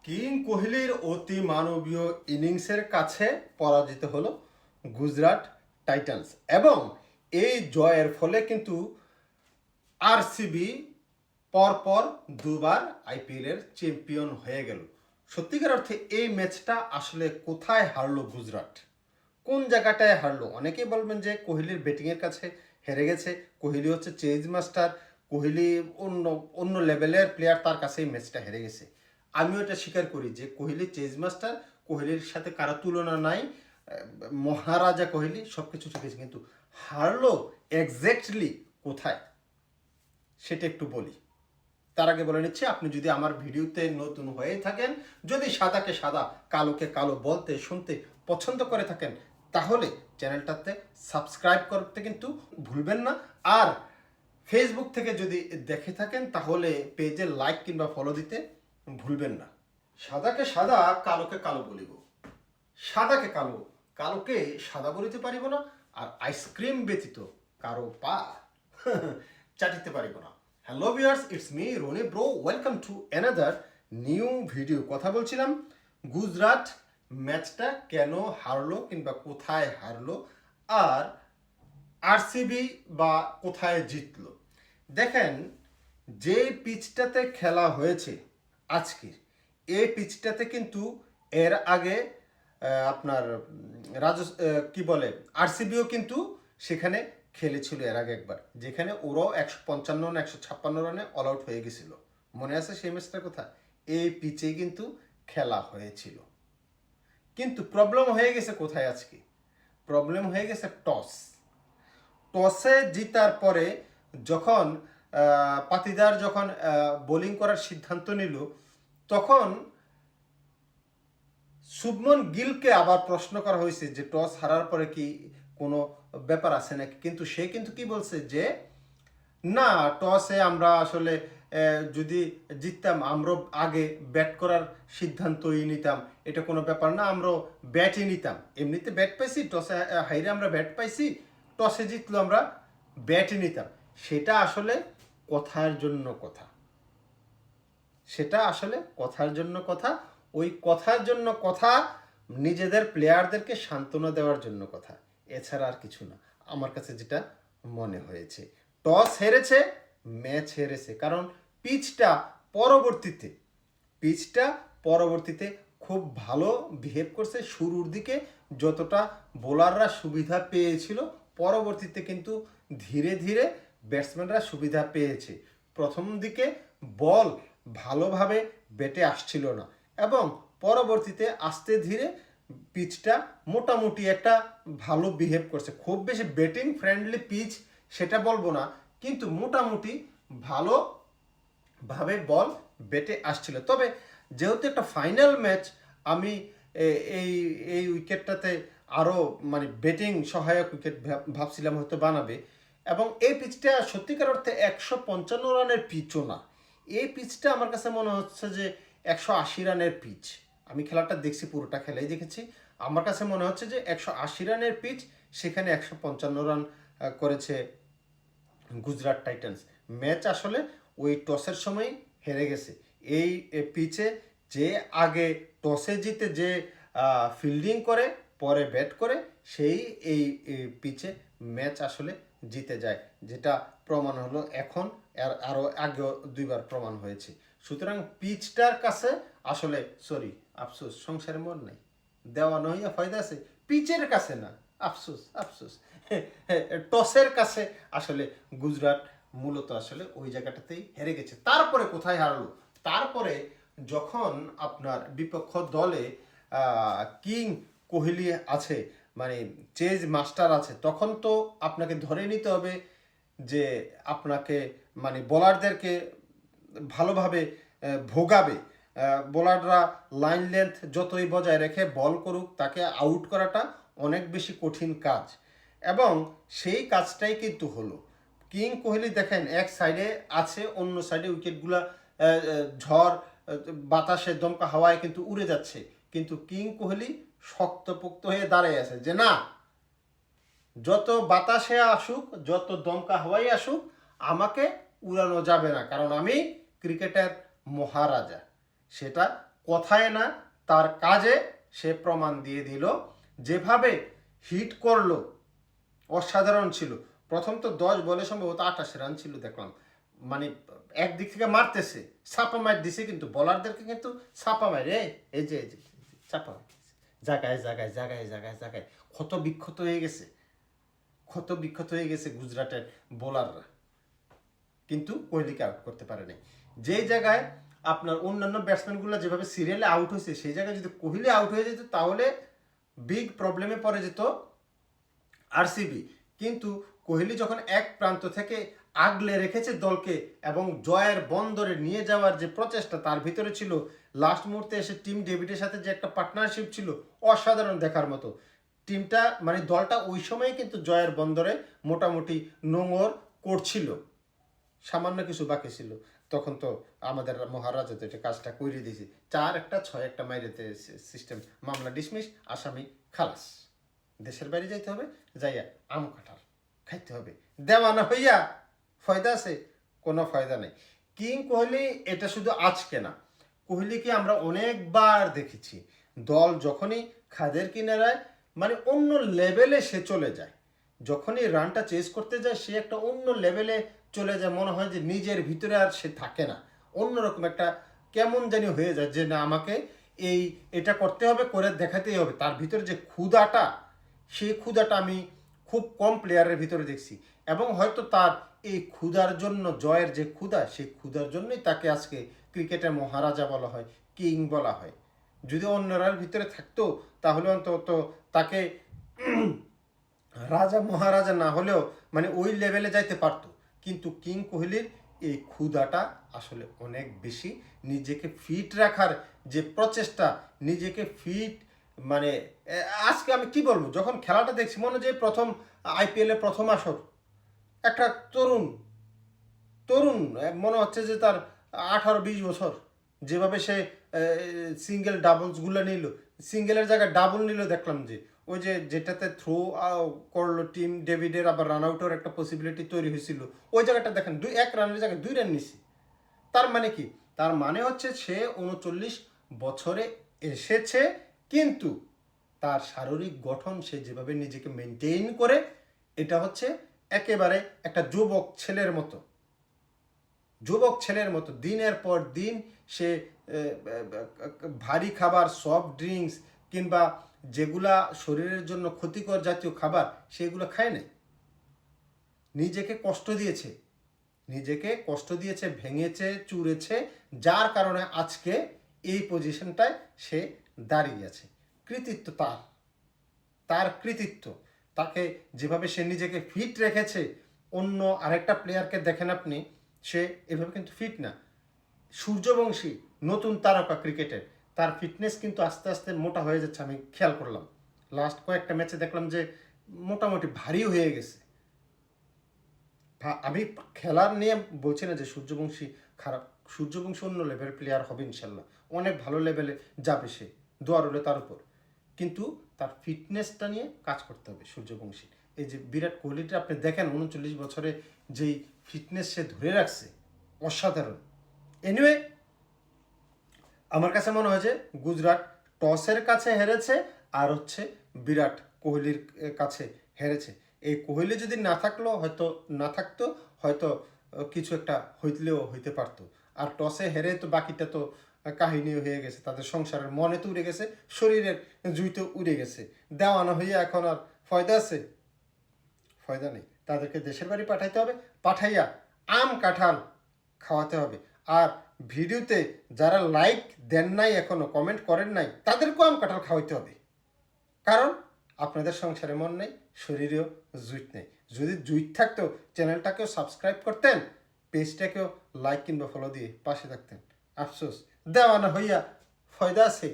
King কোহলির অতি মানবীয় ইনিংসের কাছে পরাজিত হলো গুজরাট টাইটান্স এবং এই জয়ের ফলে কিন্তু আরসিবি পরপর দুবার আইপিএলের চ্যাম্পিয়ন হয়ে গেল। সত্যিকার অর্থে এই ম্যাচটা আসলে কোথায় হারলো গুজরাট, কোন জায়গাটায় হারলো? অনেকেই বলবেন যে কোহলির ব্যাটিংয়ের কাছে হেরে গেছে, কোহলি হচ্ছে চেজ মাস্টার, কোহলি অন্য অন্য লেভেলের প্লেয়ার, তার কাছে এই ম্যাচটা হেরে গেছে। আমিও এটা স্বীকার করি যে কোহলি চেজ মাস্টার, কোহলির সাথে কারো তুলনা নাই, মহারাজা কোহলি, সব কিছু ঠিক আছে, কিন্তু হারলো এক্স্যাক্টলি কোথায় সেটা একটু বলি। তার আগে বলে নিচ্ছি, আপনি যদি আমার ভিডিওতে নতুন হয়ে থাকেন, যদি সাদাকে সাদা কালোকে কালো বলতে শুনতে পছন্দ করে থাকেন, তাহলে চ্যানেলটাতে সাবস্ক্রাইব করতে কিন্তু ভুলবেন না। আর ফেসবুক থেকে যদি দেখে থাকেন তাহলে পেজে লাইক কিংবা ফলো দিতে ভুলবেন না। সাদাকে সাদা কালোকে কালো বলিব, সাদাকে কালো কালোকে সাদা বলিতে পারিব না, আর আইসক্রিম ব্যতীত কারো পা চাটিতে পারিব না। Hello viewers, it's me Roni bro, welcome to another new video. কথা বলছিলাম গুজরাট ম্যাচটা কেন হারলো কিংবা কোথায় হারলো, আর আরসিবি বা কোথায় জিতলো। দেখেন, যে পিচটাতে খেলা হয়েছে আজকে, এই পিচটাতে কিন্তু এর আগে আপনার কি বলে আরসিবিও কিন্তু সেখানে খেলেছিল এর আগে একবার, যেখানে ওরাও 155 156 রানে অল আউট হয়ে গেছিল। মনে আছে সেই ম্যাচটার কথা? এই পিচে কিন্তু খেলা হয়েছিল, কিন্তু প্রবলেম হয়ে গেছে কোথায় আজকে? প্রবলেম হয়ে গেছে টসে জিতার পরে যখন পাতিদার যখন বোলিং করার সিদ্ধান্ত নিল, তখন শুভমন গিলকে আবার প্রশ্ন করা হয়েছে যে টস হারার পরে কি কোনো ব্যাপার আছে নাকি, কিন্তু সে কিন্তু কি বলছে যে না, টসে আমরা আসলে যদি জিততাম আমরা আগে ব্যাট করার সিদ্ধান্তই নিতাম, এটা কোনো ব্যাপার না, আমরা ব্যাটই নিতাম, এমনিতে ব্যাট পাইছি, টসে হাইরে আমরা ব্যাট পাইছি, টসে জিতলো আমরা ব্যাটই নিতাম। সেটা আসলে কথার জন্য কথা, সেটা আসলে কথার জন্য কথা, ওই কথার জন্য কথা, নিজেদের প্লেয়ারদেরকে সান্ত্বনা দেওয়ার জন্য কথা, এছাড়া আর কিছু না। আমার কাছে যেটা মনে হয়েছে, টস হেরেছে, ম্যাচ হেরেছে, কারণ পিচটা পরবর্তীতে পিচটা পরবর্তীতে খুব ভালো বিহেভ করছে। শুরুর দিকে যতটা বোলাররা সুবিধা পেয়েছিল, পরবর্তীতে কিন্তু ধীরে ধীরে ব্যাটসম্যানরা সুবিধা পেয়েছে। প্রথম দিকে বল ভালোভাবে ব্যাটে আসছিল না, এবং পরবর্তীতে আস্তে ধীরে পিচটা মোটামুটি একটা ভালো বিহেভ করছে। খুব বেশি ব্যাটিং ফ্রেন্ডলি পিচ সেটা বলবো না, কিন্তু মোটামুটি ভালোভাবে বল ব্যাটে আসছিল। তবে যেহেতু একটা ফাইনাল ম্যাচ, আমি এই এই উইকেটটাতে আরও মানে ব্যাটিং সহায়ক উইকেট ভাবছিলাম হয়তো বানাবে। এবং এই পিচটা সত্যিকার অর্থে 155 রানের পিচও না, এই পিচটা আমার কাছে মনে হচ্ছে যে 180 রানের পিচ। আমি খেলাটা দেখছি, পুরোটা খেলাই দেখেছি, আমার কাছে মনে হচ্ছে যে 180 রানের পিচ, সেখানে 155 রান করেছে গুজরাট টাইটান্স। ম্যাচ আসলে ওই টসের সময় হেরে গেছে। এই পিচে যে আগে টসে জিতে যে ফিল্ডিং করে পরে ব্যাট করে, সেই এই পিচে ম্যাচ আসলে জিতে যায়, যেটা প্রমাণ হলো এখন, আরও আগেও দুইবার প্রমাণ হয়েছে। সুতরাং পিচটার কাছে আসলে সরি, আফসোস, সংসারে মন নাই, দেওয়া নইয়া ফায়দা আছে, পিচের কাছে না, আফসোস আফসোস, টসের কাছে আসলে গুজরাট মূলত আসলে ওই জায়গাটাতেই হেরে গেছে। তারপরে কোথায় হারলো? তারপরে যখন আপনার বিপক্ষ দলে কিং কোহলি আছে, মানে চেজ মাস্টার আছে, তখন তো আপনাকে ধরে নিতে হবে যে আপনাকে মানে বোলারদেরকে ভালোভাবে ভোগাবে। বোলাররা লাইন লেন্থ যতই বজায় রেখে বল করুক, তাকে আউট করাটা অনেক বেশি কঠিন কাজ, এবং সেই কাজটাই কিন্তু হলো। কিং কোহলি দেখেন এক সাইডে আছে, অন্য সাইডে উইকেটগুলা ঝড় বাতাসে দমকা হাওয়ায় কিন্তু উড়ে যাচ্ছে, কিন্তু কিং কোহলি শক্তপোক্ত হয়ে দাঁড়িয়ে আছে যে না, যত বাতাসে আসুক, যত দমকা হাওয়াই আসুক, আমাকে উড়ানো যাবে না, কারণ আমি ক্রিকেটের মহারাজা। সেটা কথায় না তার কাজে সে প্রমাণ দিয়ে দিল। যেভাবে হিট করলো অসাধারণ ছিল। প্রথম তো 10 বলে সম্ভবত 28 রান ছিল দেখলাম। মানে একদিক থেকে মারতেছে, ছাপা মার দিছে, কিন্তু বলারদেরকে কিন্তু ছাপা মারে, এই যে চাপা জায়গায় জায়গায় জায়গায় জায়গায় জায়গায় ক্ষত বিক্ষত হয়ে গেছে, ক্ষত বিক্ষত হয়ে গেছে গুজরাটের বোলাররা, কিন্তু কোহলিকে আউট করতে পারে নাই। যেই জায়গায় আপনার অন্যান্য ব্যাটসম্যানগুলো যেভাবে সিরিয়ালে আউট হয়েছে, সেই জায়গায় যদি কোহলি আউট হয়ে যেত তাহলে বিগ প্রবলেমে পড়ে যেত আরসিবি। কিন্তু কোহলি যখন এক প্রান্ত থেকে আগলে রেখেছে দলকে এবং জয়ের বন্দরে নিয়ে যাওয়ার যে প্রচেষ্টা তার ভিতরে ছিল, লাস্ট মুহূর্তে এসে টিম ডেভিডের সাথে যে একটা পার্টনারশিপ ছিল অসাধারণ দেখার মতো। টিমটা মানে দলটা ওই সময় কিন্তু জয়ের বন্দরে মোটামুটি নোঙর করছিল, সামান্য কিছু বাকি ছিল। তখন তো আমাদের মহারাজা তো এটা কাজটা করে দিয়েছে, 4-1 6-1 মাইরেতে সিস্টেম, মামলা ডিসমিস, আসামি খালাস, দেশের বাইরে যাইতে হবে, যাইয়া আম কাঁঠাল খাইতে হবে। দেওয়ানা হইয়া ফয়দা আছে? কোনো ফয়দা নেই। কিং কোহলি এটা শুধু আজকে না, কোহলিকে আমরা অনেকবার দেখেছি দল যখনই খাদের কিনারায় মানে অন্য লেভেলে সে চলে যায়, যখনই রানটা চেস করতে যায় সে একটা অন্য লেভেলে চলে যায়, মনে হয় যে নিজের ভিতরে আর সে থাকে না, অন্যরকম একটা কেমন জানি হয়ে যায় যে না আমাকে এটা করতে হবে, করে দেখাতেই হবে। তার ভিতরে যে ক্ষুধাটা, সেই ক্ষুধাটা আমি খুব কম প্লেয়ারের ভিতরে দেখছি। এবং হয়তো তার এই ক্ষুধার জন্য, জয়ের যে ক্ষুধা, সেই ক্ষুধার জন্যই তাকে আজকে ক্রিকেটের মহারাজা বলা হয়, কিং বলা হয়। যদি অন্যরার ভিতরে থাকতো তাহলে অন্তত তাকে রাজা মহারাজা না হলেও মানে ওই লেভেলে যাইতে পারতো। কিন্তু কিং কোহলির এই ক্ষুধাটা আসলে অনেক বেশি। নিজেকে ফিট রাখার যে প্রচেষ্টা, নিজেকে ফিট মানে আজকে আমি কি বলবো, যখন খেলাটা দেখছি মনে যে প্রথম আইপিএল এর প্রথম আসর, একটা তরুণ তরুণ মনে হচ্ছে যে তার 18-20 বছর, যেভাবে সে সিঙ্গেল ডাবলসগুলো নিল, সিঙ্গেলের জায়গায় ডাবল নিল দেখলাম, যে ওই যে যেটাতে থ্রো করলো টিম ডেভিডের, আবার রান আউটের একটা পসিবিলিটি তৈরি হয়েছিল, ওই জায়গাটা দেখেন 1 রানের জায়গায় 2 রান নিছে। তার মানে কি? তার মানে হচ্ছে সে 39 বছরে এসেছে, কিন্তু তার শারীরিক গঠন, সে যেভাবে নিজেকে মেনটেইন করে, এটা হচ্ছে একেবারে একটা যুবক ছেলের মতো দিনের পর দিন সে ভারী খাবার, সফট ড্রিঙ্কস কিংবা যেগুলা শরীরের জন্য ক্ষতিকর জাতীয় খাবার, সেগুলো খায় নাই। নিজেকে কষ্ট দিয়েছে, ভেঙেছে, চুরেছে, যার কারণে আজকে এই পজিশনটায় সে দাঁড়িয়ে আছে। কৃতিত্ব তার কৃতিত্ব। তাকে যেভাবে সে নিজেকে ফিট রেখেছে, অন্য আরেকটা প্লেয়ারকে দেখেন আপনি, সে এভাবে কিন্তু ফিট না। সূর্যবংশী নতুন তারকা ক্রিকেটের, তার ফিটনেস কিন্তু আস্তে আস্তে মোটা হয়ে যাচ্ছে, আমি খেয়াল করলাম। লাস্ট কয়েকটা ম্যাচে দেখলাম যে মোটামুটি ভারী হয়ে গেছে। আমি খেলার নিয়ে বলছি না যে সূর্যবংশী খারাপ, সূর্যবংশী অন্য লেভেলের প্লেয়ার হবে ইনশাল্লাহ, অনেক ভালো লেভেলে যাবে সে, দোয়া রইল তার উপর। কিন্তু তার ফিটনেসটা নিয়ে কাজ করতে হবে সূর্যবংশী। এই যে বিরাট কোহলিটা আপনি দেখেন 39 বছরে যেই ফিটনেস সে ধরে রাখছে, অসাধারণ। এনিওয়ে, আমার কাছে মনে হয় যে গুজরাট টসের কাছে হেরেছে, আর হচ্ছে বিরাট কোহলির কাছে হেরেছে। এই কোহলি যদি না থাকতো হয়তো কিছু একটা হইতে পারতো। আর টসে হেরে তো বাকিটা তো কাহিনীও হয়ে গেছে, তাদের সংসারের মনে তো উড়ে গেছে, শরীরের জুইতে উড়ে গেছে। দেওয়ানো হইয়া এখন আর ফয়দা আছে? ফয়দা নেই। তাদেরকে দেশের বাড়ি পাঠাইতে হবে, পাঠাইয়া আম কাঁঠাল খাওয়াতে হবে। আর ভিডিওতে যারা লাইক দেন নাই, এখনো কমেন্ট করেন নাই, তাদেরকেও আম কাঁঠাল খাওয়াইতে হবে। কারণ আপনাদের সংসারে মন নেই, শরীরেও জুইট নেই। যদি জুইট থাকতো চ্যানেলটাকেও সাবস্ক্রাইব করতেন, পেজটাকেও লাইক কিংবা ফলো দিয়ে পাশে থাকতেন। আফসোস, দেওয়ানা হইয়া ফয়দা আছে?